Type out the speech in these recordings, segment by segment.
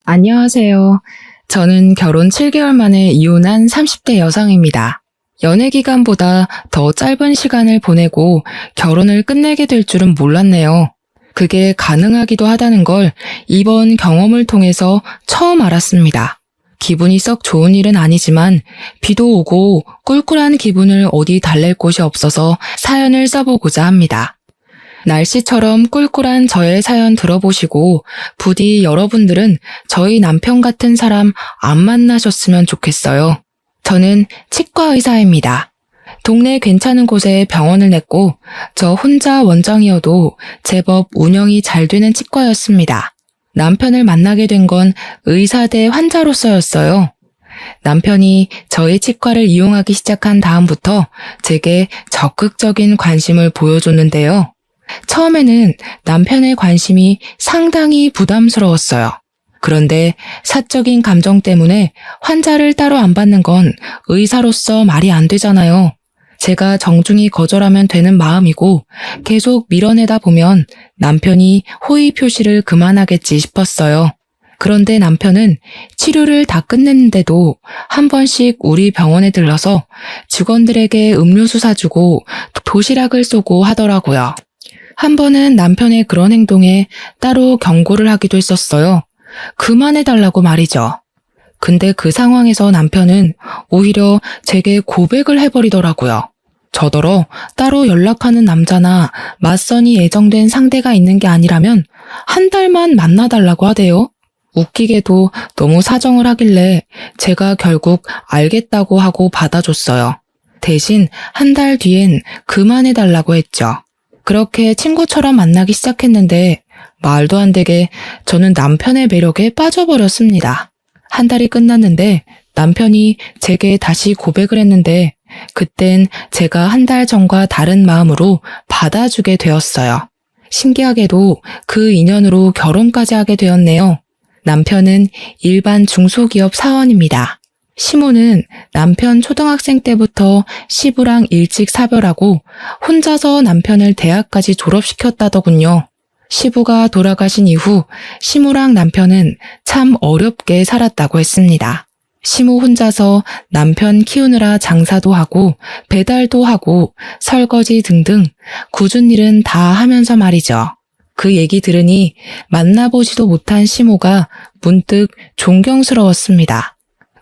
안녕하세요. 저는 결혼 7개월 만에 이혼한 30대 여성입니다. 연애 기간보다 더 짧은 시간을 보내고 결혼을 끝내게 될 줄은 몰랐네요. 그게 가능하기도 하다는 걸 이번 경험을 통해서 처음 알았습니다. 기분이 썩 좋은 일은 아니지만 비도 오고 꿀꿀한 기분을 어디 달랠 곳이 없어서 사연을 써보고자 합니다. 날씨처럼 꿀꿀한 저의 사연 들어보시고 부디 여러분들은 저희 남편 같은 사람 안 만나셨으면 좋겠어요. 저는 치과 의사입니다. 동네 괜찮은 곳에 병원을 냈고 저 혼자 원장이어도 제법 운영이 잘 되는 치과였습니다. 남편을 만나게 된 건 의사 대 환자로서였어요. 남편이 저희 치과를 이용하기 시작한 다음부터 제게 적극적인 관심을 보여줬는데요. 처음에는 남편의 관심이 상당히 부담스러웠어요. 그런데 사적인 감정 때문에 환자를 따로 안 받는 건 의사로서 말이 안 되잖아요. 제가 정중히 거절하면 되는 마음이고 계속 밀어내다 보면 남편이 호의 표시를 그만하겠지 싶었어요. 그런데 남편은 치료를 다 끝냈는데도 한 번씩 우리 병원에 들러서 직원들에게 음료수 사주고 도시락을 쏘고 하더라고요. 한 번은 남편의 그런 행동에 따로 경고를 하기도 했었어요. 그만해달라고 말이죠. 근데 그 상황에서 남편은 오히려 제게 고백을 해버리더라고요. 저더러 따로 연락하는 남자나 맞선이 예정된 상대가 있는 게 아니라면 한 달만 만나달라고 하대요. 웃기게도 너무 사정을 하길래 제가 결국 알겠다고 하고 받아줬어요. 대신 한 달 뒤엔 그만해달라고 했죠. 그렇게 친구처럼 만나기 시작했는데 말도 안 되게 저는 남편의 매력에 빠져버렸습니다. 한 달이 끝났는데 남편이 제게 다시 고백을 했는데 그땐 제가 한 달 전과 다른 마음으로 받아주게 되었어요. 신기하게도 그 인연으로 결혼까지 하게 되었네요. 남편은 일반 중소기업 사원입니다. 시모는 남편 초등학생 때부터 시부랑 일찍 사별하고 혼자서 남편을 대학까지 졸업시켰다더군요. 시부가 돌아가신 이후 시모랑 남편은 참 어렵게 살았다고 했습니다. 시모 혼자서 남편 키우느라 장사도 하고 배달도 하고 설거지 등등 굳은 일은 다 하면서 말이죠. 그 얘기 들으니 만나보지도 못한 시모가 문득 존경스러웠습니다.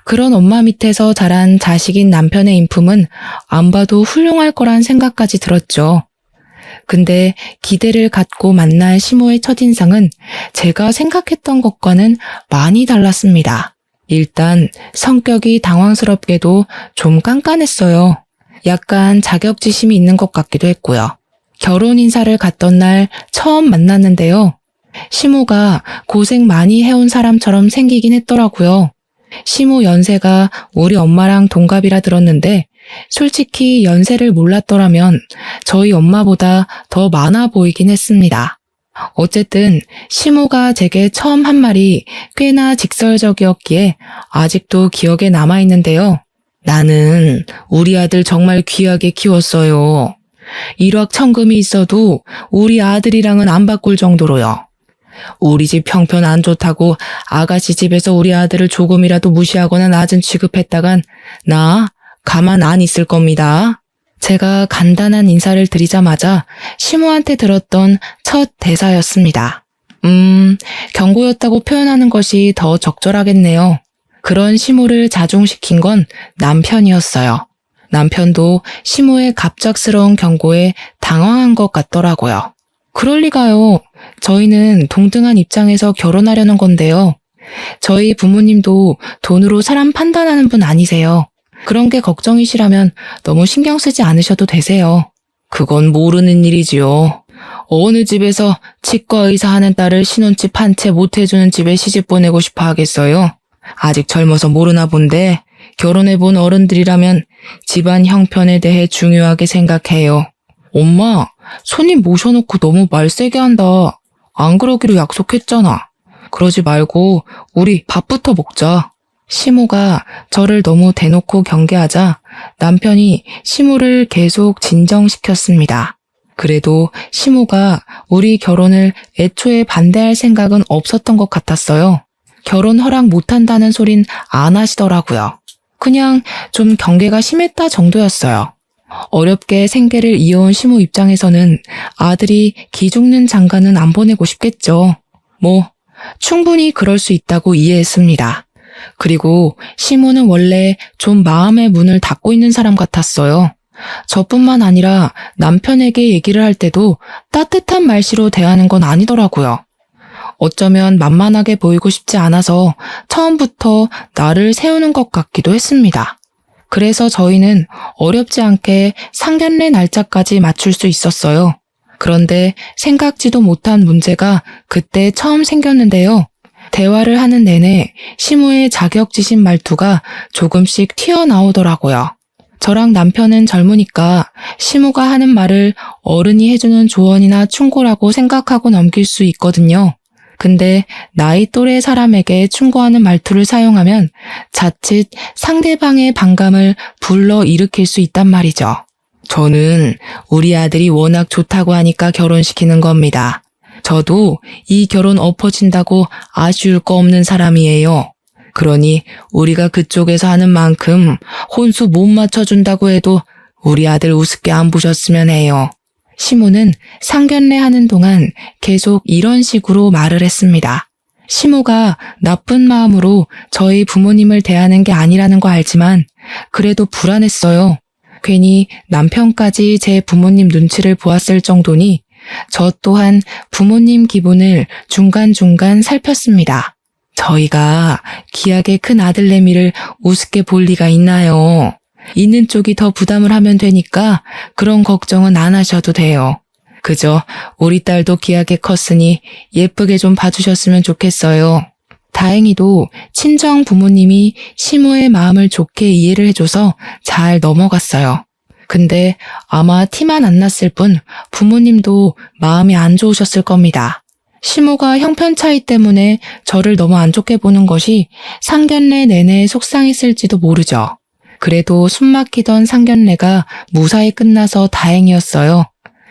그런 엄마 밑에서 자란 자식인 남편의 인품은 안 봐도 훌륭할 거란 생각까지 들었죠. 근데 기대를 갖고 만난 시모의 첫인상은 제가 생각했던 것과는 많이 달랐습니다. 일단 성격이 당황스럽게도 좀 깐깐했어요. 약간 자격지심이 있는 것 같기도 했고요. 결혼 인사를 갔던 날 처음 만났는데요. 시모가 고생 많이 해온 사람처럼 생기긴 했더라고요. 시모 연세가 우리 엄마랑 동갑이라 들었는데 솔직히 연세를 몰랐더라면 저희 엄마보다 더 많아 보이긴 했습니다. 어쨌든 시모가 제게 처음 한 말이 꽤나 직설적이었기에 아직도 기억에 남아있는데요. 나는 우리 아들 정말 귀하게 키웠어요. 일확천금이 있어도 우리 아들이랑은 안 바꿀 정도로요. 우리 집 형편 안 좋다고 아가씨 집에서 우리 아들을 조금이라도 무시하거나 낮은 취급했다간 나 가만 안 있을 겁니다. 제가 간단한 인사를 드리자마자 시모한테 들었던 첫 대사였습니다. 경고였다고 표현하는 것이 더 적절하겠네요. 그런 시모를 자중시킨 건 남편이었어요. 남편도 시모의 갑작스러운 경고에 당황한 것 같더라고요. 그럴 리가요. 저희는 동등한 입장에서 결혼하려는 건데요. 저희 부모님도 돈으로 사람 판단하는 분 아니세요. 그런 게 걱정이시라면 너무 신경 쓰지 않으셔도 되세요. 그건 모르는 일이지요. 어느 집에서 치과 의사 하는 딸을 신혼집 한 채 못 해주는 집에 시집 보내고 싶어 하겠어요? 아직 젊어서 모르나 본데 결혼해본 어른들이라면 집안 형편에 대해 중요하게 생각해요. 엄마, 손님 모셔놓고 너무 말 세게 한다. 안 그러기로 약속했잖아. 그러지 말고 우리 밥부터 먹자. 시모가 저를 너무 대놓고 경계하자 남편이 시모를 계속 진정시켰습니다. 그래도 시모가 우리 결혼을 애초에 반대할 생각은 없었던 것 같았어요. 결혼 허락 못한다는 소린 안 하시더라고요. 그냥 좀 경계가 심했다 정도였어요. 어렵게 생계를 이어온 시모 입장에서는 아들이 기죽는 장가는 안 보내고 싶겠죠. 충분히 그럴 수 있다고 이해했습니다. 그리고 시모는 원래 좀 마음의 문을 닫고 있는 사람 같았어요. 저뿐만 아니라 남편에게 얘기를 할 때도 따뜻한 말씨로 대하는 건 아니더라고요. 어쩌면 만만하게 보이고 싶지 않아서 처음부터 나를 세우는 것 같기도 했습니다. 그래서 저희는 어렵지 않게 상견례 날짜까지 맞출 수 있었어요. 그런데 생각지도 못한 문제가 그때 처음 생겼는데요. 대화를 하는 내내 시모의 자격지심 말투가 조금씩 튀어나오더라고요. 저랑 남편은 젊으니까 시모가 하는 말을 어른이 해주는 조언이나 충고라고 생각하고 넘길 수 있거든요. 근데 나이 또래 사람에게 충고하는 말투를 사용하면 자칫 상대방의 반감을 불러일으킬 수 있단 말이죠. 저는 우리 아들이 워낙 좋다고 하니까 결혼시키는 겁니다. 저도 이 결혼 엎어진다고 아쉬울 거 없는 사람이에요. 그러니 우리가 그쪽에서 하는 만큼 혼수 못 맞춰준다고 해도 우리 아들 우습게 안 보셨으면 해요. 시모는 상견례 하는 동안 계속 이런 식으로 말을 했습니다. 시모가 나쁜 마음으로 저희 부모님을 대하는 게 아니라는 거 알지만 그래도 불안했어요. 괜히 남편까지 제 부모님 눈치를 보았을 정도니 저 또한 부모님 기분을 중간중간 살폈습니다. 저희가 기하게 큰 아들내미를 우습게 볼 리가 있나요? 있는 쪽이 더 부담을 하면 되니까 그런 걱정은 안 하셔도 돼요. 그저 우리 딸도 기하게 컸으니 예쁘게 좀 봐주셨으면 좋겠어요. 다행히도 친정 부모님이 시모의 마음을 좋게 이해를 해줘서 잘 넘어갔어요. 근데 아마 티만 안 났을 뿐 부모님도 마음이 안 좋으셨을 겁니다. 시모가 형편 차이 때문에 저를 너무 안 좋게 보는 것이 상견례 내내 속상했을지도 모르죠. 그래도 숨막히던 상견례가 무사히 끝나서 다행이었어요.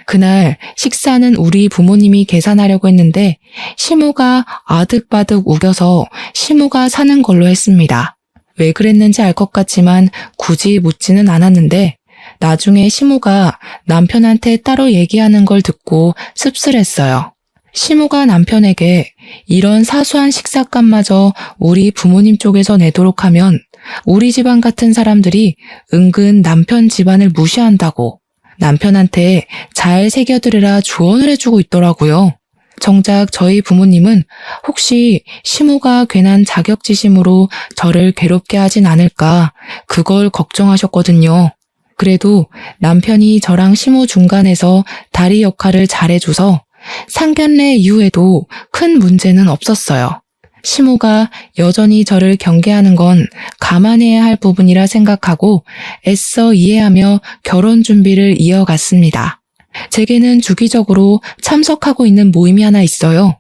그날 식사는 우리 부모님이 계산하려고 했는데 시모가 아득바득 우겨서 시모가 사는 걸로 했습니다. 왜 그랬는지 알 것 같지만 굳이 묻지는 않았는데 나중에 시모가 남편한테 따로 얘기하는 걸 듣고 씁쓸했어요. 시모가 남편에게 이런 사소한 식사값마저 우리 부모님 쪽에서 내도록 하면 우리 집안 같은 사람들이 은근 남편 집안을 무시한다고 남편한테 잘 새겨들으라 조언을 해주고 있더라고요. 정작 저희 부모님은 혹시 시모가 괜한 자격지심으로 저를 괴롭게 하진 않을까 그걸 걱정하셨거든요. 그래도 남편이 저랑 시모 중간에서 다리 역할을 잘해줘서 상견례 이후에도 큰 문제는 없었어요. 시모가 여전히 저를 경계하는 건 감안해야 할 부분이라 생각하고 애써 이해하며 결혼 준비를 이어갔습니다. 제게는 주기적으로 참석하고 있는 모임이 하나 있어요.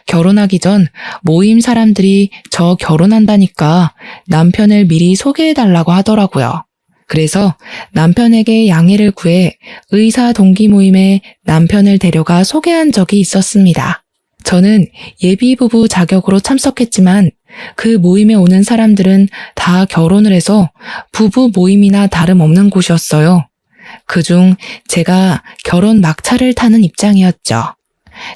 결혼하기 전 모임 사람들이 저 결혼한다니까 남편을 미리 소개해달라고 하더라고요. 그래서 남편에게 양해를 구해 의사 동기 모임에 남편을 데려가 소개한 적이 있었습니다. 저는 예비부부 자격으로 참석했지만 그 모임에 오는 사람들은 다 결혼을 해서 부부 모임이나 다름없는 곳이었어요. 그중 제가 결혼 막차를 타는 입장이었죠.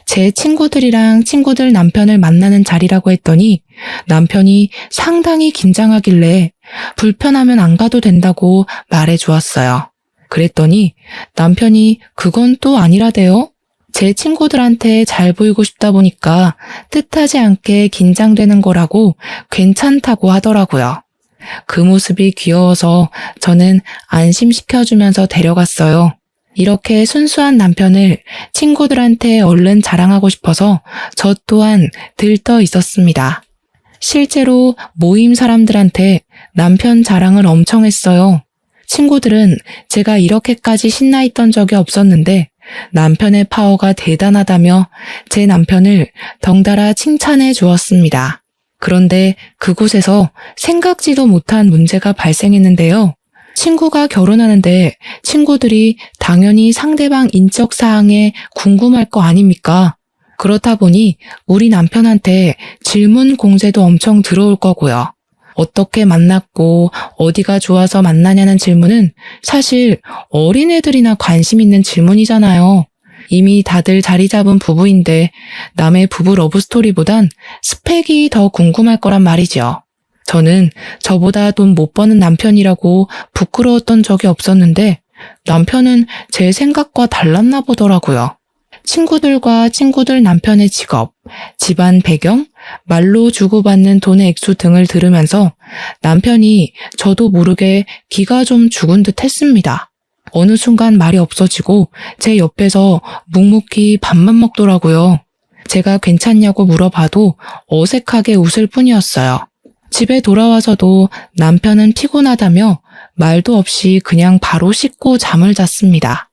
제 친구들이랑 친구들 남편을 만나는 자리라고 했더니 남편이 상당히 긴장하길래 불편하면 안 가도 된다고 말해 주었어요. 그랬더니 남편이 그건 또 아니라대요. 제 친구들한테 잘 보이고 싶다 보니까 뜻하지 않게 긴장되는 거라고 괜찮다고 하더라고요. 그 모습이 귀여워서 저는 안심시켜주면서 데려갔어요. 이렇게 순수한 남편을 친구들한테 얼른 자랑하고 싶어서 저 또한 들떠 있었습니다. 실제로 모임 사람들한테 남편 자랑을 엄청 했어요. 친구들은 제가 이렇게까지 신나 있던 적이 없었는데 남편의 파워가 대단하다며 제 남편을 덩달아 칭찬해 주었습니다. 그런데 그곳에서 생각지도 못한 문제가 발생했는데요. 친구가 결혼하는데 친구들이 당연히 상대방 인적 사항에 궁금할 거 아닙니까? 그렇다 보니 우리 남편한테 질문 공세도 엄청 들어올 거고요. 어떻게 만났고 어디가 좋아서 만나냐는 질문은 사실 어린애들이나 관심 있는 질문이잖아요. 이미 다들 자리 잡은 부부인데 남의 부부 러브스토리보단 스펙이 더 궁금할 거란 말이죠. 저는 저보다 돈 못 버는 남편이라고 부끄러웠던 적이 없었는데 남편은 제 생각과 달랐나 보더라고요. 친구들과 친구들 남편의 직업, 집안 배경, 말로 주고받는 돈의 액수 등을 들으면서 남편이 저도 모르게 기가 좀 죽은 듯 했습니다. 어느 순간 말이 없어지고 제 옆에서 묵묵히 밥만 먹더라고요. 제가 괜찮냐고 물어봐도 어색하게 웃을 뿐이었어요. 집에 돌아와서도 남편은 피곤하다며 말도 없이 그냥 바로 씻고 잠을 잤습니다.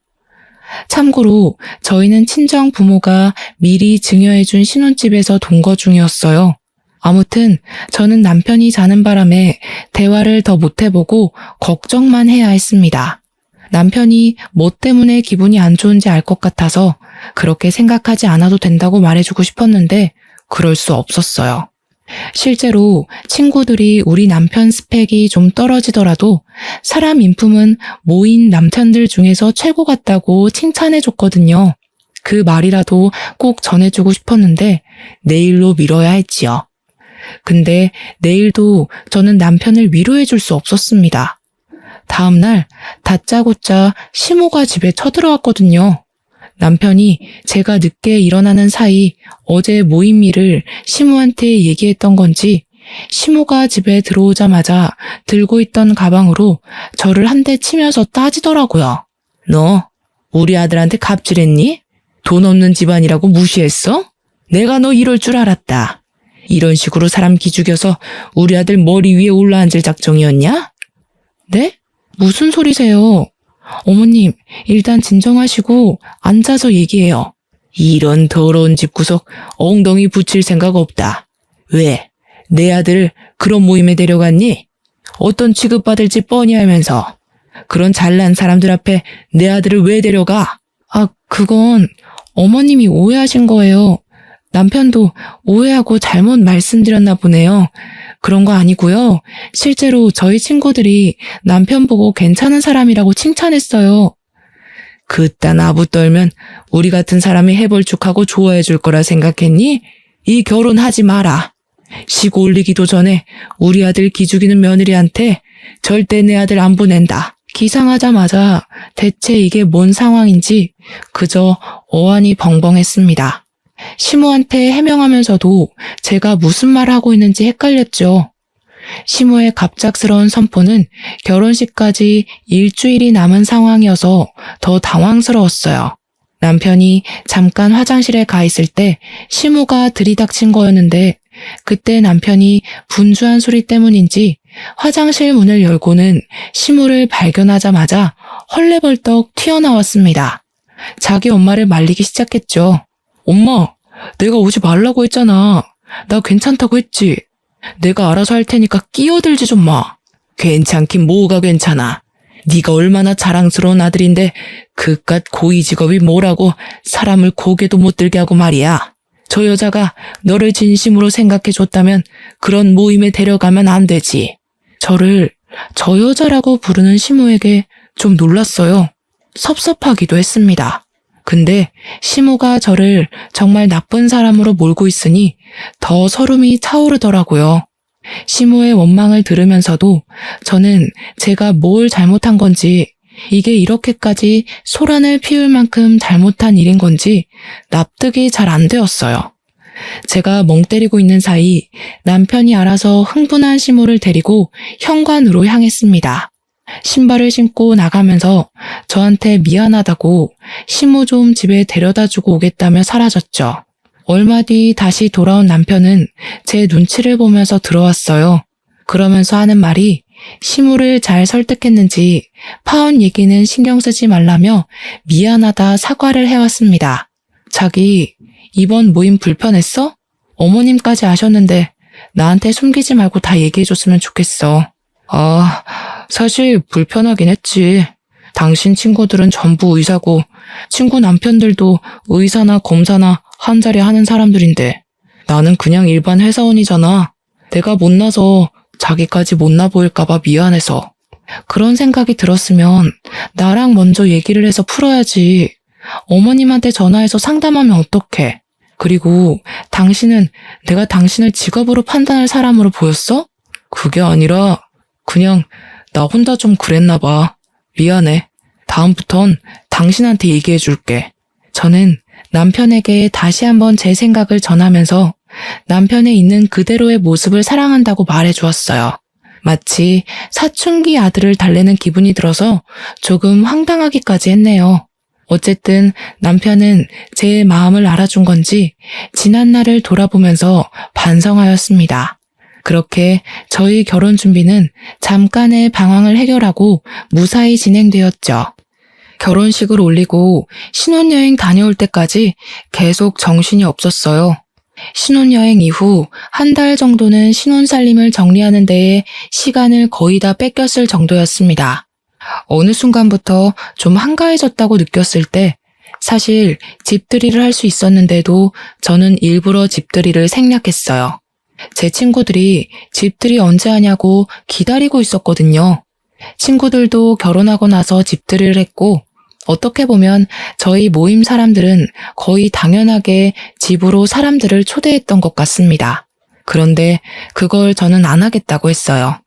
참고로 저희는 친정 부모가 미리 증여해준 신혼집에서 동거 중이었어요. 아무튼 저는 남편이 자는 바람에 대화를 더 못해보고 걱정만 해야 했습니다. 남편이 뭐 때문에 기분이 안 좋은지 알 것 같아서 그렇게 생각하지 않아도 된다고 말해주고 싶었는데 그럴 수 없었어요. 실제로 친구들이 우리 남편 스펙이 좀 떨어지더라도 사람 인품은 모인 남편들 중에서 최고 같다고 칭찬해줬거든요. 그 말이라도 꼭 전해주고 싶었는데 내일로 미뤄야 했지요. 근데 내일도 저는 남편을 위로해줄 수 없었습니다. 다음날 다짜고짜 시모가 집에 쳐들어왔거든요. 남편이 제가 늦게 일어나는 사이 어제 모임 일을 시모한테 얘기했던 건지 시모가 집에 들어오자마자 들고 있던 가방으로 저를 한 대 치면서 따지더라고요. 너 우리 아들한테 갑질했니? 돈 없는 집안이라고 무시했어? 내가 너 이럴 줄 알았다. 이런 식으로 사람 기죽여서 우리 아들 머리 위에 올라앉을 작정이었냐? 네? 무슨 소리세요? 어머님, 일단 진정하시고 앉아서 얘기해요. 이런 더러운 집구석 엉덩이 붙일 생각 없다. 왜? 내 아들을 그런 모임에 데려갔니? 어떤 취급받을지 뻔히 알면서 그런 잘난 사람들 앞에 내 아들을 왜 데려가? 그건 어머님이 오해하신 거예요. 남편도 오해하고 잘못 말씀드렸나 보네요. 그런 거 아니고요. 실제로 저희 친구들이 남편 보고 괜찮은 사람이라고 칭찬했어요. 그딴 아부 떨면 우리 같은 사람이 해벌쭉하고 좋아해 줄 거라 생각했니? 이 결혼하지 마라. 시고 올리기도 전에 우리 아들 기죽이는 며느리한테 절대 내 아들 안 보낸다. 기상하자마자 대체 이게 뭔 상황인지 그저 어안이 벙벙했습니다. 시모한테 해명하면서도 제가 무슨 말을 하고 있는지 헷갈렸죠. 시모의 갑작스러운 선포는 결혼식까지 일주일이 남은 상황이어서 더 당황스러웠어요. 남편이 잠깐 화장실에 가 있을 때 시모가 들이닥친 거였는데 그때 남편이 분주한 소리 때문인지 화장실 문을 열고는 시모를 발견하자마자 헐레벌떡 튀어나왔습니다. 자기 엄마를 말리기 시작했죠. 엄마, 내가 오지 말라고 했잖아. 나 괜찮다고 했지. 내가 알아서 할 테니까 끼어들지 좀 마. 괜찮긴 뭐가 괜찮아. 네가 얼마나 자랑스러운 아들인데 그깟 고위 직업이 뭐라고 사람을 고개도 못 들게 하고 말이야. 저 여자가 너를 진심으로 생각해줬다면 그런 모임에 데려가면 안 되지. 저를 저 여자라고 부르는 시모에게 좀 놀랐어요. 섭섭하기도 했습니다. 근데 시모가 저를 정말 나쁜 사람으로 몰고 있으니 더 서름이 차오르더라고요. 시모의 원망을 들으면서도 저는 제가 뭘 잘못한 건지, 이게 이렇게까지 소란을 피울 만큼 잘못한 일인 건지 납득이 잘 안 되었어요. 제가 멍 때리고 있는 사이 남편이 알아서 흥분한 시모를 데리고 현관으로 향했습니다. 신발을 신고 나가면서 저한테 미안하다고 시모 좀 집에 데려다주고 오겠다며 사라졌죠. 얼마 뒤 다시 돌아온 남편은 제 눈치를 보면서 들어왔어요. 그러면서 하는 말이 시모를 잘 설득했는지 파혼 얘기는 신경 쓰지 말라며 미안하다 사과를 해왔습니다. 자기 이번 모임 불편했어? 어머님까지 아셨는데 나한테 숨기지 말고 다 얘기해줬으면 좋겠어. 사실 불편하긴 했지. 당신 친구들은 전부 의사고 친구 남편들도 의사나 검사나 한 자리 하는 사람들인데 나는 그냥 일반 회사원이잖아. 내가 못나서 자기까지 못나 보일까봐 미안해서. 그런 생각이 들었으면 나랑 먼저 얘기를 해서 풀어야지. 어머님한테 전화해서 상담하면 어떡해. 그리고 당신은 내가 당신을 직업으로 판단할 사람으로 보였어? 그게 아니라 그냥 나 혼자 좀 그랬나 봐. 미안해. 다음부턴 당신한테 얘기해 줄게. 저는 남편에게 다시 한번 제 생각을 전하면서 남편의 있는 그대로의 모습을 사랑한다고 말해 주었어요. 마치 사춘기 아들을 달래는 기분이 들어서 조금 황당하기까지 했네요. 어쨌든 남편은 제 마음을 알아준 건지 지난 날을 돌아보면서 반성하였습니다. 그렇게 저희 결혼 준비는 잠깐의 방황을 해결하고 무사히 진행되었죠. 결혼식을 올리고 신혼여행 다녀올 때까지 계속 정신이 없었어요. 신혼여행 이후 한 달 정도는 신혼살림을 정리하는 데에 시간을 거의 다 뺏겼을 정도였습니다. 어느 순간부터 좀 한가해졌다고 느꼈을 때 사실 집들이를 할 수 있었는데도 저는 일부러 집들이를 생략했어요. 제 친구들이 집들이 언제 하냐고 기다리고 있었거든요. 친구들도 결혼하고 나서 집들이를 했고 어떻게 보면 저희 모임 사람들은 거의 당연하게 집으로 사람들을 초대했던 것 같습니다. 그런데 그걸 저는 안 하겠다고 했어요.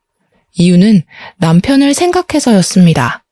이유는 남편을 생각해서였습니다.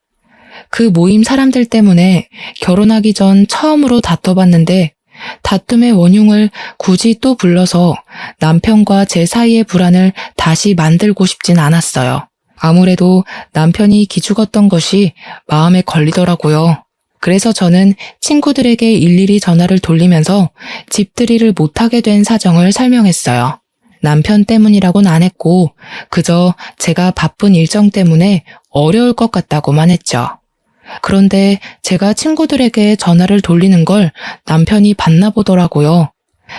그 모임 사람들 때문에 결혼하기 전 처음으로 다퉈봤는데 다툼의 원흉을 굳이 또 불러서 남편과 제 사이의 불안을 다시 만들고 싶진 않았어요. 아무래도 남편이 기죽었던 것이 마음에 걸리더라고요. 그래서 저는 친구들에게 일일이 전화를 돌리면서 집들이를 못하게 된 사정을 설명했어요. 남편 때문이라고는 안 했고 그저 제가 바쁜 일정 때문에 어려울 것 같다고만 했죠. 그런데 제가 친구들에게 전화를 돌리는 걸 남편이 봤나 보더라고요.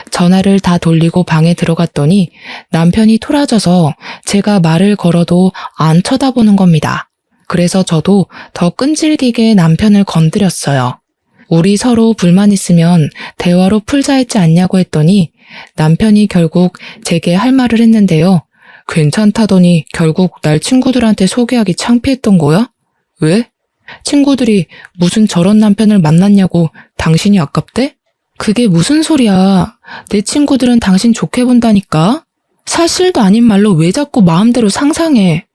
전화를 다 돌리고 방에 들어갔더니 남편이 토라져서 제가 말을 걸어도 안 쳐다보는 겁니다. 그래서 저도 더 끈질기게 남편을 건드렸어요. 우리 서로 불만 있으면 대화로 풀자 했지 않냐고 했더니 남편이 결국 제게 할 말을 했는데요. 괜찮다더니 결국 날 친구들한테 소개하기 창피했던 거야? 왜? 친구들이 무슨 저런 남편을 만났냐고 당신이 아깝대? 그게 무슨 소리야. 내 친구들은 당신 좋게 본다니까? 사실도 아닌 말로 왜 자꾸 마음대로 상상해.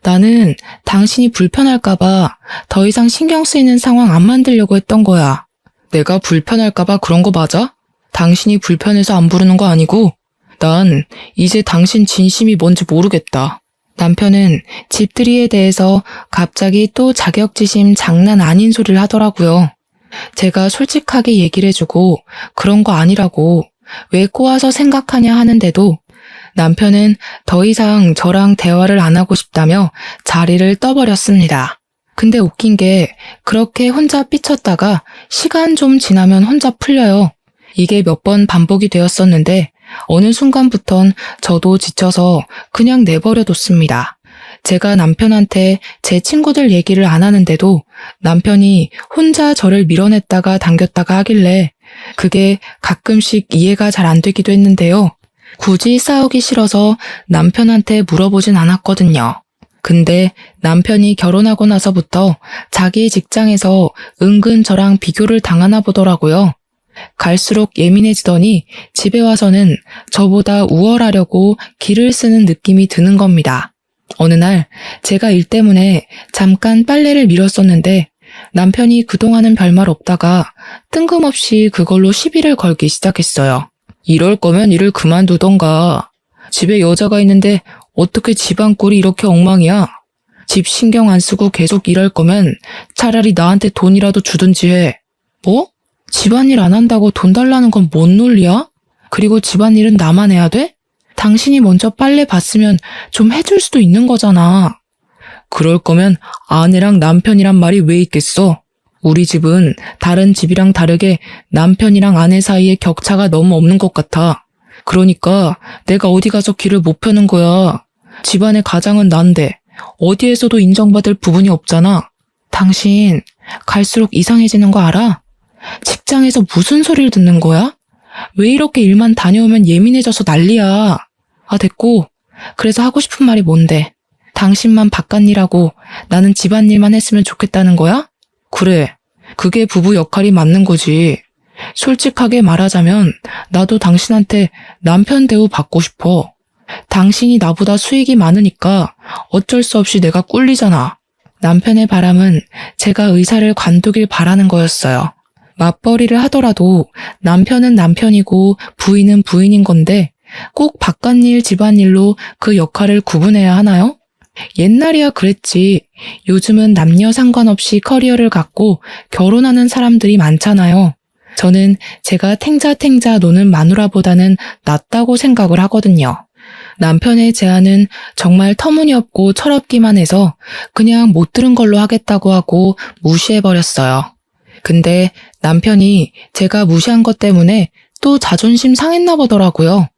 나는 당신이 불편할까봐 더 이상 신경 쓰이는 상황 안 만들려고 했던 거야. 내가 불편할까봐 그런 거 맞아? 당신이 불편해서 안 부르는 거 아니고 난 이제 당신 진심이 뭔지 모르겠다. 남편은 집들이에 대해서 갑자기 또 자격지심 장난 아닌 소리를 하더라고요. 제가 솔직하게 얘기를 해주고 그런 거 아니라고 왜 꼬아서 생각하냐 하는데도 남편은 더 이상 저랑 대화를 안 하고 싶다며 자리를 떠버렸습니다. 근데 웃긴 게 그렇게 혼자 삐쳤다가 시간 좀 지나면 혼자 풀려요. 이게 몇 번 반복이 되었었는데 어느 순간부턴 저도 지쳐서 그냥 내버려뒀습니다. 제가 남편한테 제 친구들 얘기를 안 하는데도 남편이 혼자 저를 밀어냈다가 당겼다가 하길래 그게 가끔씩 이해가 잘 안 되기도 했는데요. 굳이 싸우기 싫어서 남편한테 물어보진 않았거든요. 근데 남편이 결혼하고 나서부터 자기 직장에서 은근 저랑 비교를 당하나 보더라고요. 갈수록 예민해지더니 집에 와서는 저보다 우월하려고 기를 쓰는 느낌이 드는 겁니다. 어느 날 제가 일 때문에 잠깐 빨래를 밀었었는데 남편이 그동안은 별말 없다가 뜬금없이 그걸로 시비를 걸기 시작했어요. 이럴 거면 일을 그만두던가. 집에 여자가 있는데 어떻게 집안 꼴이 이렇게 엉망이야? 집 신경 안 쓰고 계속 일할 거면 차라리 나한테 돈이라도 주든지 해. 뭐? 집안일 안 한다고 돈 달라는 건 뭔 논리야? 그리고 집안일은 나만 해야 돼? 당신이 먼저 빨래 봤으면 좀 해줄 수도 있는 거잖아. 그럴 거면 아내랑 남편이란 말이 왜 있겠어? 우리 집은 다른 집이랑 다르게 남편이랑 아내 사이에 격차가 너무 없는 것 같아. 그러니까 내가 어디 가서 기를 못 펴는 거야. 집안의 가장은 난데 어디에서도 인정받을 부분이 없잖아. 당신 갈수록 이상해지는 거 알아? 직장에서 무슨 소리를 듣는 거야? 왜 이렇게 일만 다녀오면 예민해져서 난리야. 아, 됐고. 그래서 하고 싶은 말이 뭔데? 당신만 바깥일하고 나는 집안일만 했으면 좋겠다는 거야? 그래. 그게 부부 역할이 맞는 거지. 솔직하게 말하자면 나도 당신한테 남편 대우 받고 싶어. 당신이 나보다 수익이 많으니까 어쩔 수 없이 내가 꿀리잖아. 남편의 바람은 제가 의사를 관두길 바라는 거였어요. 맞벌이를 하더라도 남편은 남편이고 부인은 부인인 건데 꼭 바깥일 집안일로 그 역할을 구분해야 하나요? 옛날이야 그랬지. 요즘은 남녀 상관없이 커리어를 갖고 결혼하는 사람들이 많잖아요. 저는 제가 탱자탱자 노는 마누라보다는 낫다고 생각을 하거든요. 남편의 제안은 정말 터무니없고 철없기만 해서 그냥 못 들은 걸로 하겠다고 하고 무시해버렸어요. 근데 남편이 제가 무시한 것 때문에 또 자존심 상했나 보더라고요.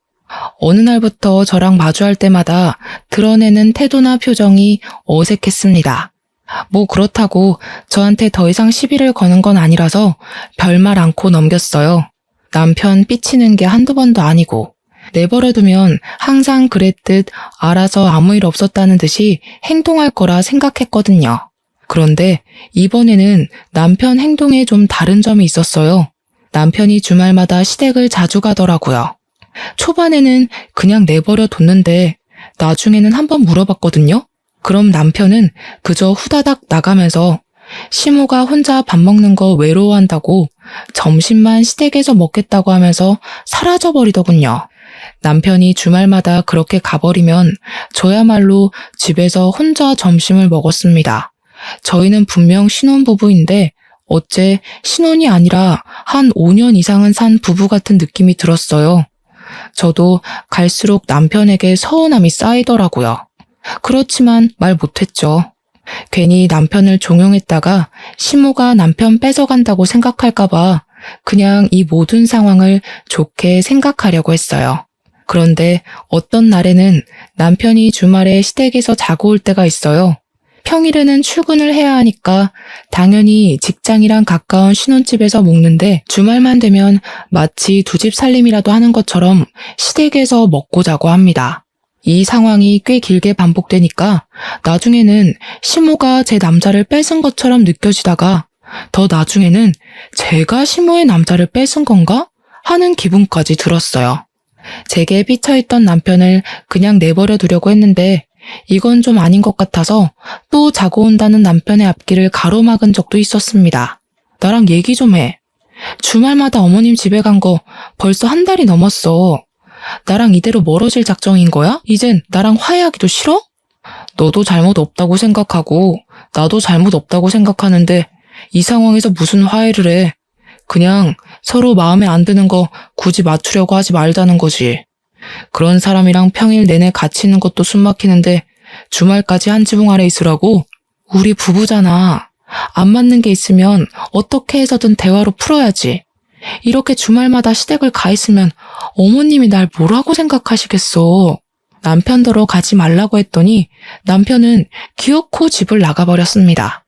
어느 날부터 저랑 마주할 때마다 드러내는 태도나 표정이 어색했습니다. 뭐 그렇다고 저한테 더 이상 시비를 거는 건 아니라서 별말 않고 넘겼어요. 남편 삐치는 게 한두 번도 아니고 내버려두면 항상 그랬듯 알아서 아무 일 없었다는 듯이 행동할 거라 생각했거든요. 그런데 이번에는 남편 행동에 좀 다른 점이 있었어요. 남편이 주말마다 시댁을 자주 가더라고요. 초반에는 그냥 내버려 뒀는데 나중에는 한번 물어봤거든요. 그럼 남편은 그저 후다닥 나가면서 시모가 혼자 밥 먹는 거 외로워한다고 점심만 시댁에서 먹겠다고 하면서 사라져버리더군요. 남편이 주말마다 그렇게 가버리면 저야말로 집에서 혼자 점심을 먹었습니다. 저희는 분명 신혼부부인데 어째 신혼이 아니라 한 5년 이상은 산 부부 같은 느낌이 들었어요. 저도 갈수록 남편에게 서운함이 쌓이더라고요. 그렇지만 말 못했죠. 괜히 남편을 종용했다가 시모가 남편 뺏어간다고 생각할까봐 그냥 이 모든 상황을 좋게 생각하려고 했어요. 그런데 어떤 날에는 남편이 주말에 시댁에서 자고 올 때가 있어요. 평일에는 출근을 해야 하니까 당연히 직장이랑 가까운 신혼집에서 먹는데 주말만 되면 마치 두 집 살림이라도 하는 것처럼 시댁에서 먹고 자고 합니다. 이 상황이 꽤 길게 반복되니까 나중에는 시모가 제 남자를 뺏은 것처럼 느껴지다가 더 나중에는 제가 시모의 남자를 뺏은 건가? 하는 기분까지 들었어요. 제게 삐쳐있던 남편을 그냥 내버려 두려고 했는데 이건 좀 아닌 것 같아서 또 자고 온다는 남편의 앞길을 가로막은 적도 있었습니다. 나랑 얘기 좀 해. 주말마다 어머님 집에 간 거 벌써 한 달이 넘었어. 나랑 이대로 멀어질 작정인 거야? 이젠 나랑 화해하기도 싫어? 너도 잘못 없다고 생각하고 나도 잘못 없다고 생각하는데 이 상황에서 무슨 화해를 해. 그냥 서로 마음에 안 드는 거 굳이 맞추려고 하지 말자는 거지. 그런 사람이랑 평일 내내 같이 있는 것도 숨막히는데 주말까지 한 지붕 아래 있으라고? 우리 부부잖아. 안 맞는 게 있으면 어떻게 해서든 대화로 풀어야지. 이렇게 주말마다 시댁을 가 있으면 어머님이 날 뭐라고 생각하시겠어. 남편더러 가지 말라고 했더니 남편은 기어코 집을 나가버렸습니다.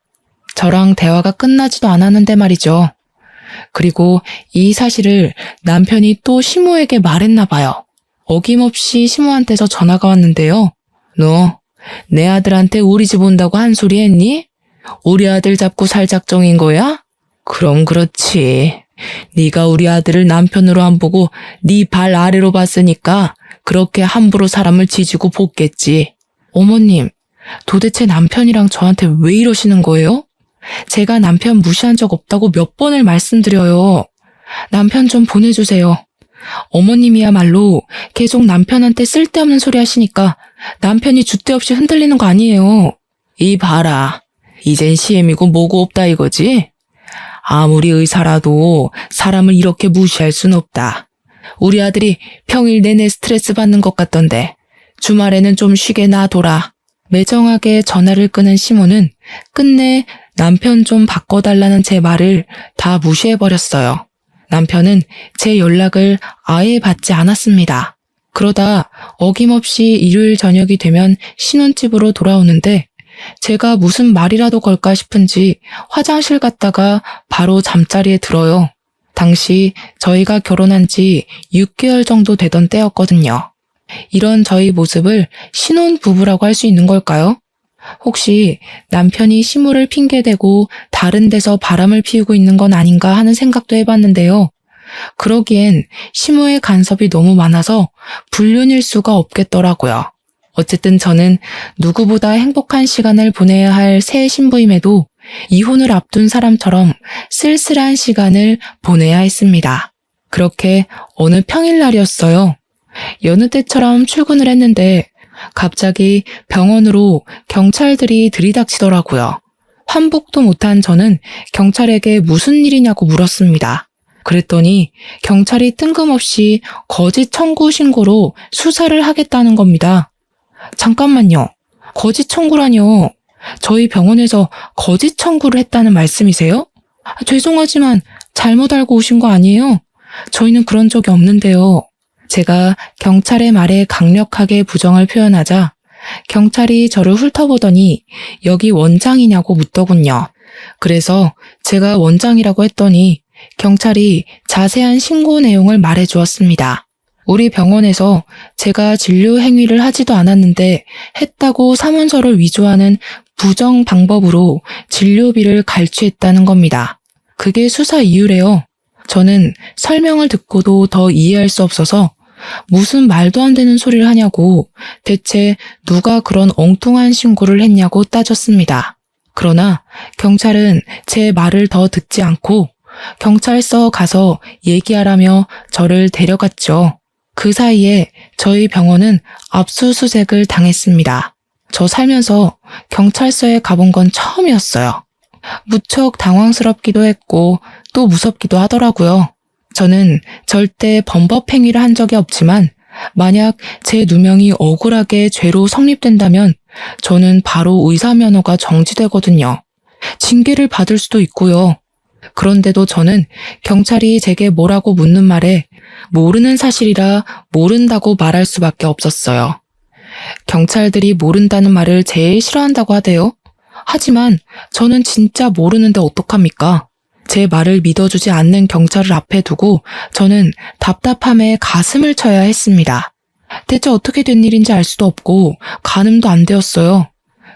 저랑 대화가 끝나지도 않았는데 말이죠. 그리고 이 사실을 남편이 또 시모에게 말했나 봐요. 어김없이 시모한테서 전화가 왔는데요. 너 내 아들한테 우리 집 온다고 한 소리 했니? 우리 아들 잡고 살 작정인 거야? 그럼 그렇지. 네가 우리 아들을 남편으로 안 보고 네 발 아래로 봤으니까 그렇게 함부로 사람을 지지고 볶겠지. 어머님, 도대체 남편이랑 저한테 왜 이러시는 거예요? 제가 남편 무시한 적 없다고 몇 번을 말씀드려요. 남편 좀 보내주세요. 어머님이야말로 계속 남편한테 쓸데없는 소리 하시니까 남편이 줏대 없이 흔들리는 거 아니에요. 이 봐라. 이젠 시엠이고 뭐고 없다 이거지? 아무리 의사라도 사람을 이렇게 무시할 순 없다. 우리 아들이 평일 내내 스트레스 받는 것 같던데 주말에는 좀 쉬게 놔둬라. 매정하게 전화를 끄는 시모는 끝내 남편 좀 바꿔달라는 제 말을 다 무시해버렸어요. 남편은 제 연락을 아예 받지 않았습니다. 그러다 어김없이 일요일 저녁이 되면 신혼집으로 돌아오는데 제가 무슨 말이라도 걸까 싶은지 화장실 갔다가 바로 잠자리에 들어요. 당시 저희가 결혼한 지 6개월 정도 되던 때였거든요. 이런 저희 모습을 신혼부부라고 할 수 있는 걸까요? 혹시 남편이 시무를 핑계대고 다른 데서 바람을 피우고 있는 건 아닌가 하는 생각도 해봤는데요. 그러기엔 시무의 간섭이 너무 많아서 불륜일 수가 없겠더라고요. 어쨌든 저는 누구보다 행복한 시간을 보내야 할 새 신부임에도 이혼을 앞둔 사람처럼 쓸쓸한 시간을 보내야 했습니다. 그렇게 어느 평일날이었어요. 여느 때처럼 출근을 했는데 갑자기 병원으로 경찰들이 들이닥치더라고요. 환복도 못한 저는 경찰에게 무슨 일이냐고 물었습니다. 그랬더니 경찰이 뜬금없이 거짓 청구 신고로 수사를 하겠다는 겁니다. 잠깐만요. 거짓 청구라뇨. 저희 병원에서 거짓 청구를 했다는 말씀이세요? 죄송하지만 잘못 알고 오신 거 아니에요? 저희는 그런 적이 없는데요. 제가 경찰의 말에 강력하게 부정을 표현하자 경찰이 저를 훑어보더니 여기 원장이냐고 묻더군요. 그래서 제가 원장이라고 했더니 경찰이 자세한 신고 내용을 말해 주었습니다. 우리 병원에서 제가 진료 행위를 하지도 않았는데 했다고 사문서를 위조하는 부정 방법으로 진료비를 갈취했다는 겁니다. 그게 수사 이유래요. 저는 설명을 듣고도 더 이해할 수 없어서 무슨 말도 안 되는 소리를 하냐고 대체 누가 그런 엉뚱한 신고를 했냐고 따졌습니다. 그러나 경찰은 제 말을 더 듣지 않고 경찰서 가서 얘기하라며 저를 데려갔죠. 그 사이에 저희 병원은 압수수색을 당했습니다. 저 살면서 경찰서에 가본 건 처음이었어요. 무척 당황스럽기도 했고 또 무섭기도 하더라고요. 저는 절대 범법 행위를 한 적이 없지만 만약 제 누명이 억울하게 죄로 성립된다면 저는 바로 의사 면허가 정지되거든요. 징계를 받을 수도 있고요. 그런데도 저는 경찰이 제게 뭐라고 묻는 말에 모르는 사실이라 모른다고 말할 수밖에 없었어요. 경찰들이 모른다는 말을 제일 싫어한다고 하대요. 하지만 저는 진짜 모르는데 어떡합니까? 제 말을 믿어주지 않는 경찰을 앞에 두고 저는 답답함에 가슴을 쳐야 했습니다. 대체 어떻게 된 일인지 알 수도 없고 가늠도 안 되었어요.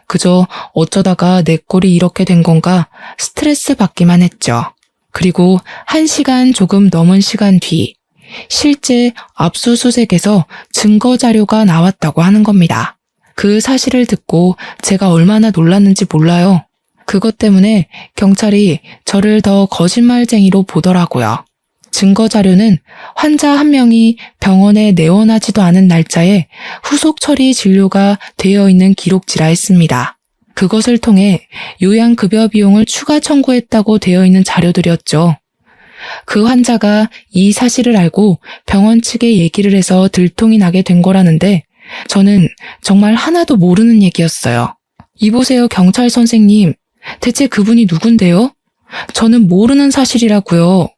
그저 어쩌다가 내 꼴이 이렇게 된 건가 스트레스 받기만 했죠. 그리고 1시간 조금 넘은 시간 뒤 실제 압수수색에서 증거 자료가 나왔다고 하는 겁니다. 그 사실을 듣고 제가 얼마나 놀랐는지 몰라요. 그것 때문에 경찰이 저를 더 거짓말쟁이로 보더라고요. 증거 자료는 환자 한 명이 병원에 내원하지도 않은 날짜에 후속 처리 진료가 되어 있는 기록지라 했습니다. 그것을 통해 요양급여 비용을 추가 청구했다고 되어 있는 자료들이었죠. 그 환자가 이 사실을 알고 병원 측에 얘기를 해서 들통이 나게 된 거라는데 저는 정말 하나도 모르는 얘기였어요. 이보세요, 경찰 선생님. 대체 그분이 누군데요? 저는 모르는 사실이라고요.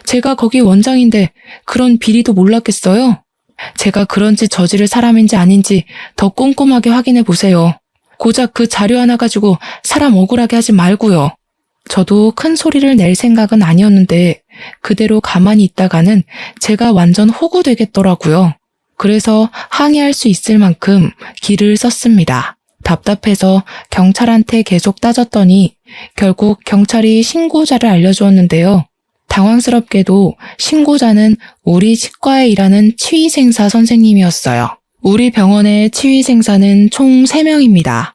제가 거기 원장인데 그런 비리도 몰랐겠어요? 제가 그런 짓 저지를 사람인지 아닌지 더 꼼꼼하게 확인해 보세요. 고작 그 자료 하나 가지고 사람 억울하게 하지 말고요. 저도 큰 소리를 낼 생각은 아니었는데 그대로 가만히 있다가는 제가 완전 호구되겠더라고요. 그래서 항의할 수 있을 만큼 길을 썼습니다. 답답해서 경찰한테 계속 따졌더니 결국 경찰이 신고자를 알려주었는데요. 당황스럽게도 신고자는 우리 치과에 일하는 치위생사 선생님이었어요. 우리 병원의 치위생사는 총 3명입니다.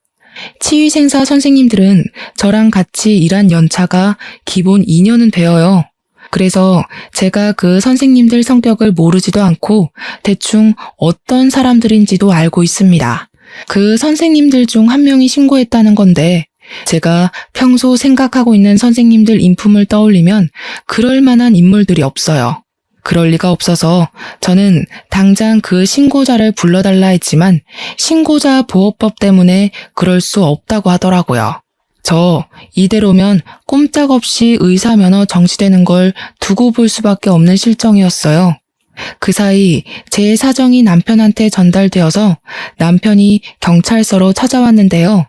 치위생사 선생님들은 저랑 같이 일한 연차가 기본 2년은 되어요. 그래서 제가 그 선생님들 성격을 모르지도 않고 대충 어떤 사람들인지도 알고 있습니다. 그 선생님들 중 한 명이 신고했다는 건데 제가 평소 생각하고 있는 선생님들 인품을 떠올리면 그럴 만한 인물들이 없어요. 그럴 리가 없어서 저는 당장 그 신고자를 불러달라 했지만 신고자 보호법 때문에 그럴 수 없다고 하더라고요. 저 이대로면 꼼짝없이 의사 면허 정지되는 걸 두고 볼 수밖에 없는 실정이었어요. 그 사이 제 사정이 남편한테 전달되어서 남편이 경찰서로 찾아왔는데요.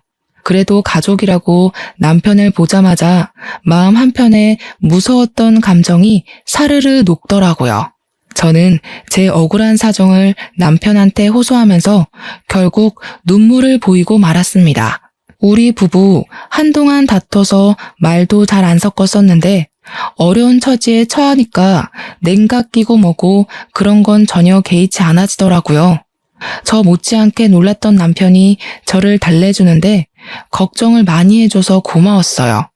그래도 가족이라고 남편을 보자마자 마음 한편에 무서웠던 감정이 사르르 녹더라고요. 저는 제 억울한 사정을 남편한테 호소하면서 결국 눈물을 보이고 말았습니다. 우리 부부 한동안 다퉈서 말도 잘 안 섞었었는데 어려운 처지에 처하니까 냉각 끼고 뭐고 그런 건 전혀 개의치 않아지더라고요. 저 못지않게 놀랐던 남편이 저를 달래주는데 걱정을 많이 해줘서 고마웠어요.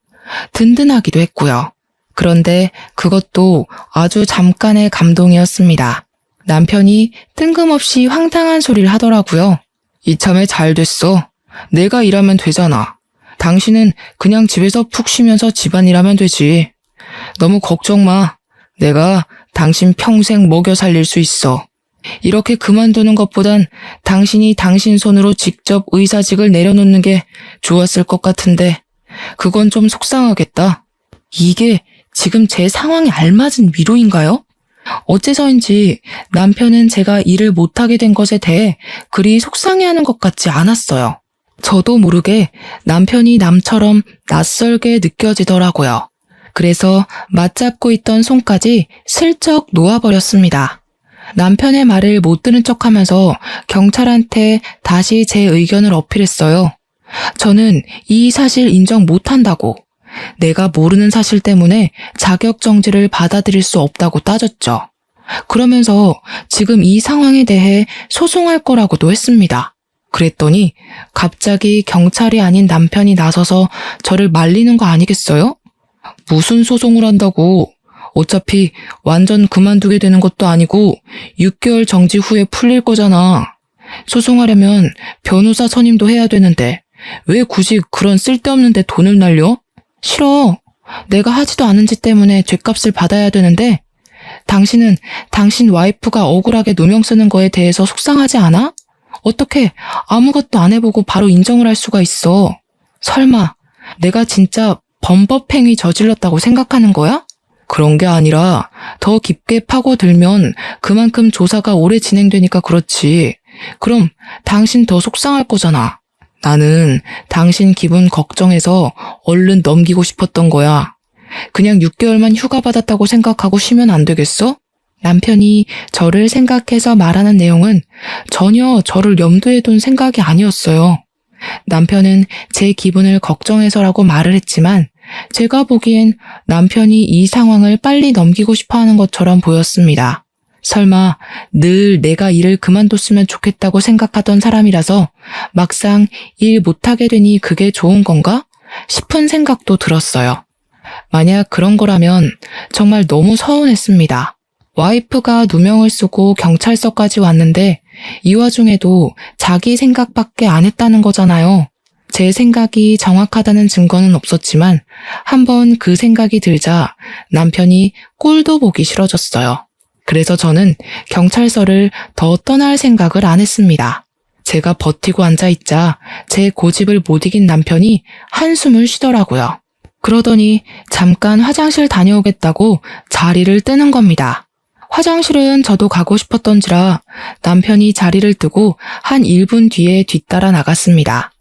든든하기도 했고요. 그런데 그것도 아주 잠깐의 감동이었습니다. 남편이 뜬금없이 황당한 소리를 하더라고요. 이참에 잘 됐어. 내가 일하면 되잖아. 당신은 그냥 집에서 푹 쉬면서 집안일 하면 되지. 너무 걱정 마. 내가 당신 평생 먹여 살릴 수 있어. 이렇게 그만두는 것보단 당신이 당신 손으로 직접 의사직을 내려놓는 게 좋았을 것 같은데 그건 좀 속상하겠다. 이게 지금 제 상황에 알맞은 위로인가요? 어째서인지 남편은 제가 일을 못하게 된 것에 대해 그리 속상해하는 것 같지 않았어요. 저도 모르게 남편이 남처럼 낯설게 느껴지더라고요. 그래서 맞잡고 있던 손까지 슬쩍 놓아버렸습니다. 남편의 말을 못 들은 척하면서 경찰한테 다시 제 의견을 어필했어요. 저는 이 사실 인정 못한다고, 내가 모르는 사실 때문에 자격정지를 받아들일 수 없다고 따졌죠. 그러면서 지금 이 상황에 대해 소송할 거라고도 했습니다. 그랬더니 갑자기 경찰이 아닌 남편이 나서서 저를 말리는 거 아니겠어요? 무슨 소송을 한다고. 어차피 완전 그만두게 되는 것도 아니고 6개월 정지 후에 풀릴 거잖아. 소송하려면 변호사 선임도 해야 되는데 왜 굳이 그런 쓸데없는 데 돈을 날려? 싫어. 내가 하지도 않은 짓 때문에 죗값을 받아야 되는데 당신은 당신 와이프가 억울하게 누명 쓰는 거에 대해서 속상하지 않아? 어떻게 아무것도 안 해보고 바로 인정을 할 수가 있어? 설마 내가 진짜 범법행위 저질렀다고 생각하는 거야? 그런 게 아니라 더 깊게 파고들면 그만큼 조사가 오래 진행되니까 그렇지. 그럼 당신 더 속상할 거잖아. 나는 당신 기분 걱정해서 얼른 넘기고 싶었던 거야. 그냥 6개월만 휴가 받았다고 생각하고 쉬면 안 되겠어? 남편이 저를 생각해서 말하는 내용은 전혀 저를 염두에 둔 생각이 아니었어요. 남편은 제 기분을 걱정해서라고 말을 했지만 제가 보기엔 남편이 이 상황을 빨리 넘기고 싶어 하는 것처럼 보였습니다. 설마 늘 내가 일을 그만뒀으면 좋겠다고 생각하던 사람이라서 막상 일 못하게 되니 그게 좋은 건가? 싶은 생각도 들었어요. 만약 그런 거라면 정말 너무 서운했습니다. 와이프가 누명을 쓰고 경찰서까지 왔는데 이 와중에도 자기 생각밖에 안 했다는 거잖아요. 제 생각이 정확하다는 증거는 없었지만 한번 그 생각이 들자 남편이 꼴도 보기 싫어졌어요. 그래서 저는 경찰서를 더 떠날 생각을 안 했습니다. 제가 버티고 앉아있자 제 고집을 못 이긴 남편이 한숨을 쉬더라고요. 그러더니 잠깐 화장실 다녀오겠다고 자리를 뜨는 겁니다. 화장실은 저도 가고 싶었던지라 남편이 자리를 뜨고 한 1분 뒤에 뒤따라 나갔습니다.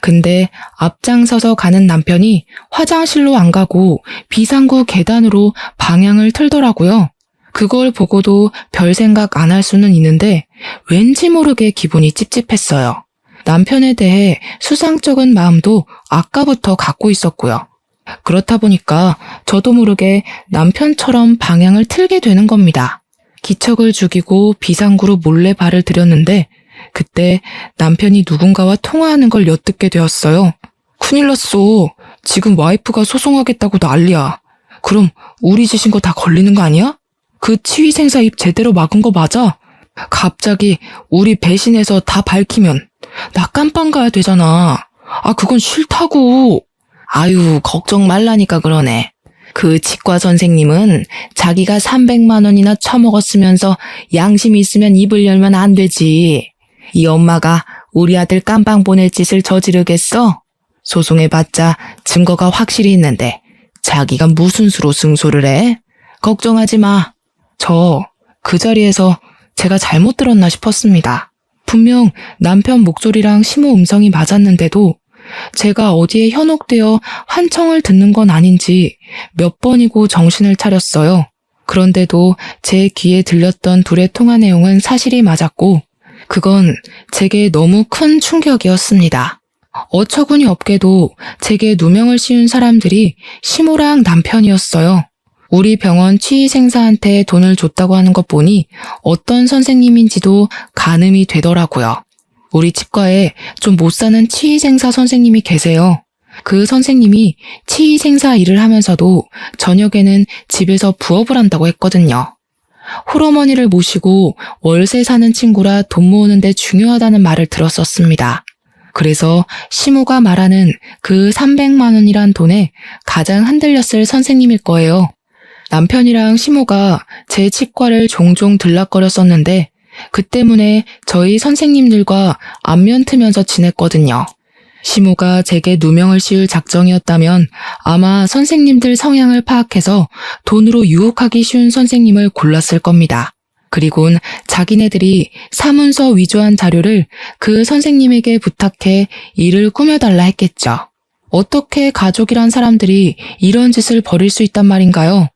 근데 앞장서서 가는 남편이 화장실로 안 가고 비상구 계단으로 방향을 틀더라고요. 그걸 보고도 별 생각 안 할 수는 있는데 왠지 모르게 기분이 찝찝했어요. 남편에 대해 수상쩍은 마음도 아까부터 갖고 있었고요. 그렇다 보니까 저도 모르게 남편처럼 방향을 틀게 되는 겁니다. 기척을 죽이고 비상구로 몰래 발을 들였는데 그때 남편이 누군가와 통화하는 걸 엿듣게 되었어요. 큰일 났어. 지금 와이프가 소송하겠다고 난리야. 그럼 우리 짓인 거 다 걸리는 거 아니야? 그 치위생사 입 제대로 막은 거 맞아? 갑자기 우리 배신해서 다 밝히면 나 깜빵 가야 되잖아. 아, 그건 싫다고. 아유, 걱정 말라니까 그러네. 그 치과 선생님은 자기가 300만 원이나 처먹었으면서 양심 있으면 입을 열면 안 되지. 이 엄마가 우리 아들 깜빵 보낼 짓을 저지르겠어? 소송해봤자 증거가 확실히 있는데 자기가 무슨 수로 승소를 해? 걱정하지 마. 저 그 자리에서 제가 잘못 들었나 싶었습니다. 분명 남편 목소리랑 심호 음성이 맞았는데도 제가 어디에 현혹되어 환청을 듣는 건 아닌지 몇 번이고 정신을 차렸어요. 그런데도 제 귀에 들렸던 둘의 통화 내용은 사실이 맞았고, 그건 제게 너무 큰 충격이었습니다. 어처구니 없게도 제게 누명을 씌운 사람들이 시모랑 남편이었어요. 우리 병원 치의생사한테 돈을 줬다고 하는 것 보니 어떤 선생님인지도 가늠이 되더라고요. 우리 치과에 좀 못 사는 치의생사 선생님이 계세요. 그 선생님이 치의생사 일을 하면서도 저녁에는 집에서 부업을 한다고 했거든요. 홀어머니를 모시고 월세 사는 친구라 돈 모으는데 중요하다는 말을 들었었습니다. 그래서 시모가 말하는 그 300만 원이란 돈에 가장 흔들렸을 선생님일 거예요. 남편이랑 시모가 제 치과를 종종 들락거렸었는데 그 때문에 저희 선생님들과 안면 트면서 지냈거든요. 시모가 제게 누명을 씌울 작정이었다면 아마 선생님들 성향을 파악해서 돈으로 유혹하기 쉬운 선생님을 골랐을 겁니다. 그리곤 자기네들이 사문서 위조한 자료를 그 선생님에게 부탁해 일을 꾸며달라 했겠죠. 어떻게 가족이란 사람들이 이런 짓을 벌일 수 있단 말인가요?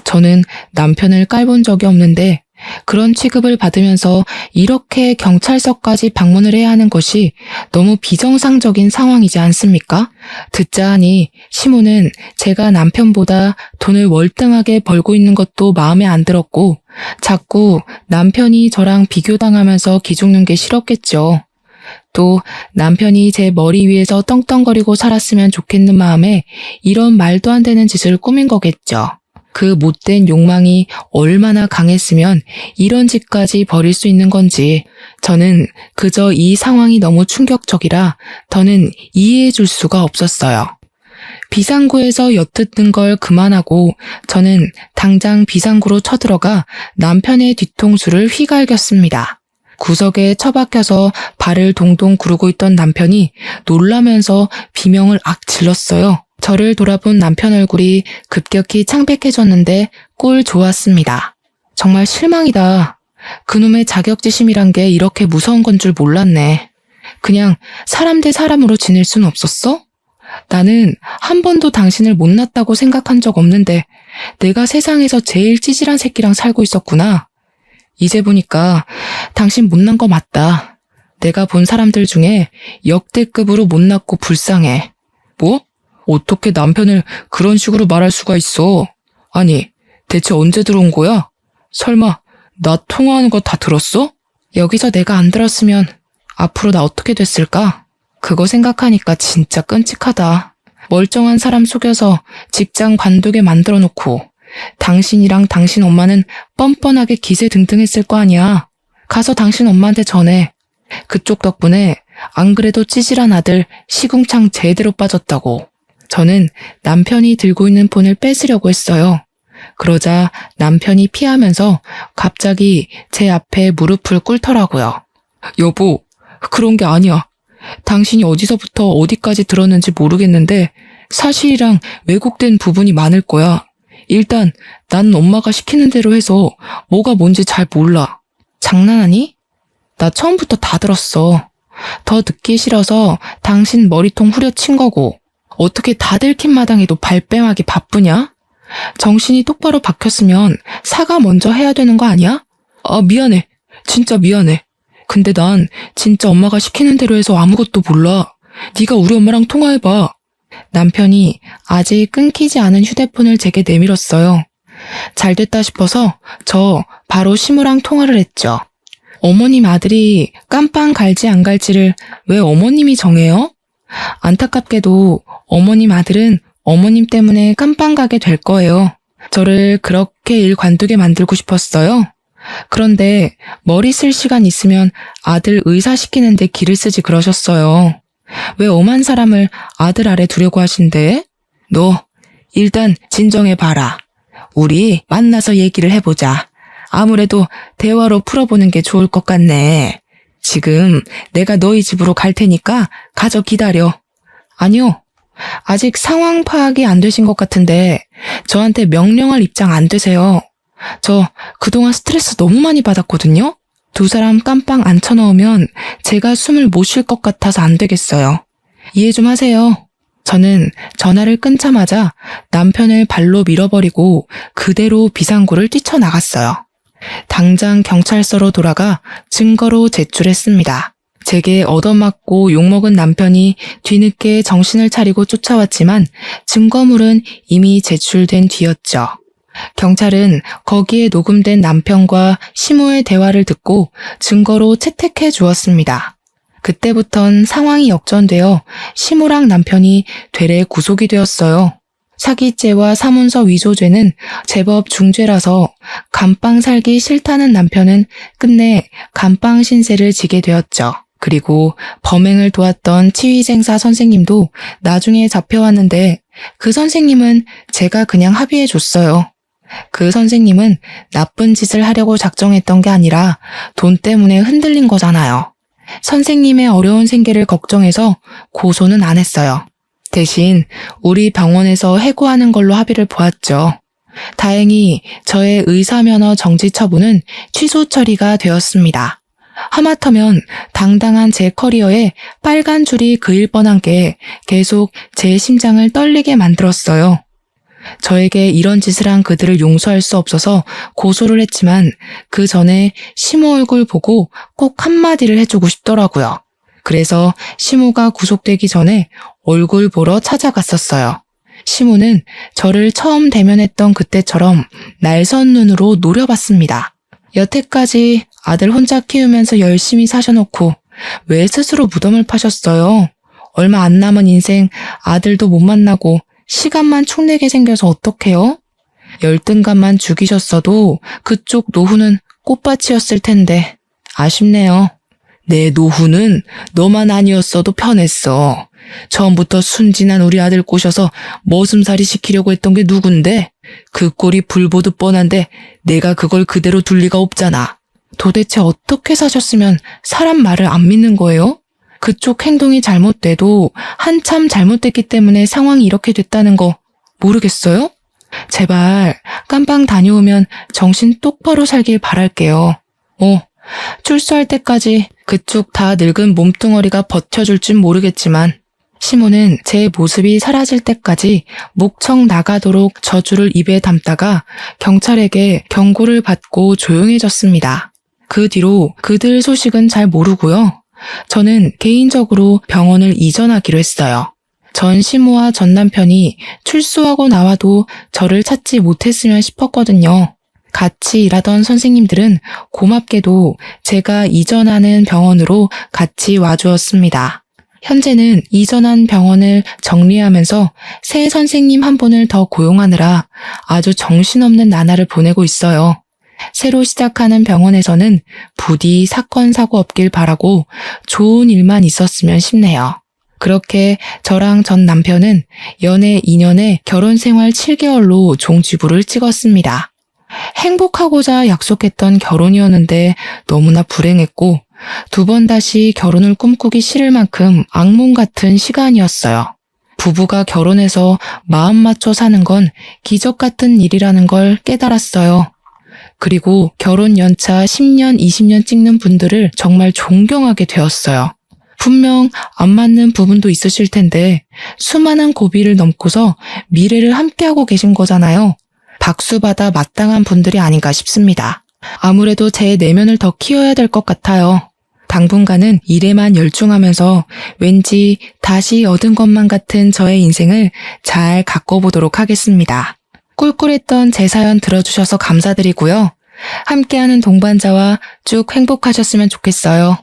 저는 남편을 깔본 적이 없는데 그런 취급을 받으면서 이렇게 경찰서까지 방문을 해야 하는 것이 너무 비정상적인 상황이지 않습니까? 듣자 하니 시모는 제가 남편보다 돈을 월등하게 벌고 있는 것도 마음에 안 들었고 자꾸 남편이 저랑 비교당하면서 기죽는 게 싫었겠죠. 또 남편이 제 머리 위에서 떵떵거리고 살았으면 좋겠는 마음에 이런 말도 안 되는 짓을 꾸민 거겠죠. 그 못된 욕망이 얼마나 강했으면 이런 짓까지 벌일 수 있는 건지 저는 그저 이 상황이 너무 충격적이라 더는 이해해 줄 수가 없었어요. 비상구에서 엿듣는 걸 그만하고 저는 당장 비상구로 쳐들어가 남편의 뒤통수를 휘갈겼습니다. 구석에 처박혀서 발을 동동 구르고 있던 남편이 놀라면서 비명을 악 질렀어요. 저를 돌아본 남편 얼굴이 급격히 창백해졌는데 꼴 좋았습니다. 정말 실망이다. 그놈의 자격지심이란 게 이렇게 무서운 건 줄 몰랐네. 그냥 사람 대 사람으로 지낼 순 없었어? 나는 한 번도 당신을 못났다고 생각한 적 없는데 내가 세상에서 제일 찌질한 새끼랑 살고 있었구나. 이제 보니까 당신 못난 거 맞다. 내가 본 사람들 중에 역대급으로 못났고 불쌍해. 뭐? 어떻게 남편을 그런 식으로 말할 수가 있어? 아니, 대체 언제 들어온 거야? 설마 나 통화하는 거 다 들었어? 여기서 내가 안 들었으면 앞으로 나 어떻게 됐을까? 그거 생각하니까 진짜 끔찍하다. 멀쩡한 사람 속여서 직장 관두게 만들어 놓고 당신이랑 당신 엄마는 뻔뻔하게 기세등등했을 거 아니야. 가서 당신 엄마한테 전해. 그쪽 덕분에 안 그래도 찌질한 아들 시궁창 제대로 빠졌다고. 저는 남편이 들고 있는 폰을 뺏으려고 했어요. 그러자 남편이 피하면서 갑자기 제 앞에 무릎을 꿇더라고요. 여보, 그런 게 아니야. 당신이 어디서부터 어디까지 들었는지 모르겠는데 사실이랑 왜곡된 부분이 많을 거야. 일단 난 엄마가 시키는 대로 해서 뭐가 뭔지 잘 몰라. 장난하니? 나 처음부터 다 들었어. 더 듣기 싫어서 당신 머리통 후려친 거고. 어떻게 다 들킨 마당에도 발뺌하기 바쁘냐? 정신이 똑바로 박혔으면 사과 먼저 해야 되는 거 아니야? 아, 미안해. 진짜 미안해. 근데 난 진짜 엄마가 시키는 대로 해서 아무것도 몰라. 네가 우리 엄마랑 통화해봐. 남편이 아직 끊기지 않은 휴대폰을 제게 내밀었어요. 잘 됐다 싶어서 저 바로 시무랑 통화를 했죠. 어머님 아들이 깜빵 갈지 안 갈지를 왜 어머님이 정해요? 안타깝게도 어머님 아들은 어머님 때문에 깜빵 가게 될 거예요. 저를 그렇게 일 관두게 만들고 싶었어요. 그런데 머리 쓸 시간 있으면 아들 의사 시키는데 기를 쓰지 그러셨어요. 왜 엄한 사람을 아들 아래 두려고 하신대? 너 일단 진정해봐라. 우리 만나서 얘기를 해보자. 아무래도 대화로 풀어보는 게 좋을 것 같네. 지금 내가 너희 집으로 갈 테니까 가서 기다려. 아니요. 아직 상황 파악이 안 되신 것 같은데 저한테 명령할 입장 안 되세요. 저 그동안 스트레스 너무 많이 받았거든요. 두 사람 깜빵 앉혀놓으면 제가 숨을 못 쉴 것 같아서 안 되겠어요. 이해 좀 하세요. 저는 전화를 끊자마자 남편을 발로 밀어버리고 그대로 비상구를 뛰쳐나갔어요. 당장 경찰서로 돌아가 증거로 제출했습니다. 제게 얻어맞고 욕먹은 남편이 뒤늦게 정신을 차리고 쫓아왔지만 증거물은 이미 제출된 뒤였죠. 경찰은 거기에 녹음된 남편과 시모의 대화를 듣고 증거로 채택해 주었습니다. 그때부턴 상황이 역전되어 시모랑 남편이 되레 구속이 되었어요. 사기죄와 사문서 위조죄는 제법 중죄라서 감방 살기 싫다는 남편은 끝내 감방 신세를 지게 되었죠. 그리고 범행을 도왔던 치위생사 선생님도 나중에 잡혀왔는데 그 선생님은 제가 그냥 합의해줬어요. 그 선생님은 나쁜 짓을 하려고 작정했던 게 아니라 돈 때문에 흔들린 거잖아요. 선생님의 어려운 생계를 걱정해서 고소는 안 했어요. 대신 우리 병원에서 해고하는 걸로 합의를 보았죠. 다행히 저의 의사면허 정지 처분은 취소 처리가 되었습니다. 하마터면 당당한 제 커리어에 빨간 줄이 그일 뻔한 게 계속 제 심장을 떨리게 만들었어요. 저에게 이런 짓을 한 그들을 용서할 수 없어서 고소를 했지만 그 전에 시모 얼굴 보고 꼭 한마디를 해주고 싶더라고요. 그래서 시모가 구속되기 전에 얼굴 보러 찾아갔었어요. 시모는 저를 처음 대면했던 그때처럼 날선 눈으로 노려봤습니다. 여태까지 아들 혼자 키우면서 열심히 사셔놓고 왜 스스로 무덤을 파셨어요? 얼마 안 남은 인생 아들도 못 만나고 시간만 축내게 생겨서 어떡해요? 열등감만 죽이셨어도 그쪽 노후는 꽃밭이었을 텐데 아쉽네요. 내 노후는 너만 아니었어도 편했어. 처음부터 순진한 우리 아들 꼬셔서 머슴살이 시키려고 했던 게 누군데? 그 꼴이 불보듯 뻔한데 내가 그걸 그대로 둘 리가 없잖아. 도대체 어떻게 사셨으면 사람 말을 안 믿는 거예요? 그쪽 행동이 잘못돼도 한참 잘못됐기 때문에 상황이 이렇게 됐다는 거 모르겠어요? 제발 깜빵 다녀오면 정신 똑바로 살길 바랄게요. 출소할 때까지 그쪽 다 늙은 몸뚱어리가 버텨줄 줄 모르겠지만 시모는 제 모습이 사라질 때까지 목청 나가도록 저주를 입에 담다가 경찰에게 경고를 받고 조용해졌습니다. 그 뒤로 그들 소식은 잘 모르고요. 저는 개인적으로 병원을 이전하기로 했어요. 전 시모와 전 남편이 출소하고 나와도 저를 찾지 못했으면 싶었거든요. 같이 일하던 선생님들은 고맙게도 제가 이전하는 병원으로 같이 와주었습니다. 현재는 이전한 병원을 정리하면서 새 선생님 한 분을 더 고용하느라 아주 정신없는 나날을 보내고 있어요. 새로 시작하는 병원에서는 부디 사건 사고 없길 바라고 좋은 일만 있었으면 싶네요. 그렇게 저랑 전 남편은 연애 2년에 결혼 생활 7개월로 종지부를 찍었습니다. 행복하고자 약속했던 결혼이었는데 너무나 불행했고 두 번 다시 결혼을 꿈꾸기 싫을 만큼 악몽 같은 시간이었어요. 부부가 결혼해서 마음 맞춰 사는 건 기적 같은 일이라는 걸 깨달았어요. 그리고 결혼 연차 10년, 20년 찍는 분들을 정말 존경하게 되었어요. 분명 안 맞는 부분도 있으실 텐데 수많은 고비를 넘고서 미래를 함께하고 계신 거잖아요. 박수받아 마땅한 분들이 아닌가 싶습니다. 아무래도 제 내면을 더 키워야 될 것 같아요. 당분간은 일에만 열중하면서 왠지 다시 얻은 것만 같은 저의 인생을 잘 가꿔보도록 하겠습니다. 꿀꿀했던 제 사연 들어주셔서 감사드리고요. 함께하는 동반자와 쭉 행복하셨으면 좋겠어요.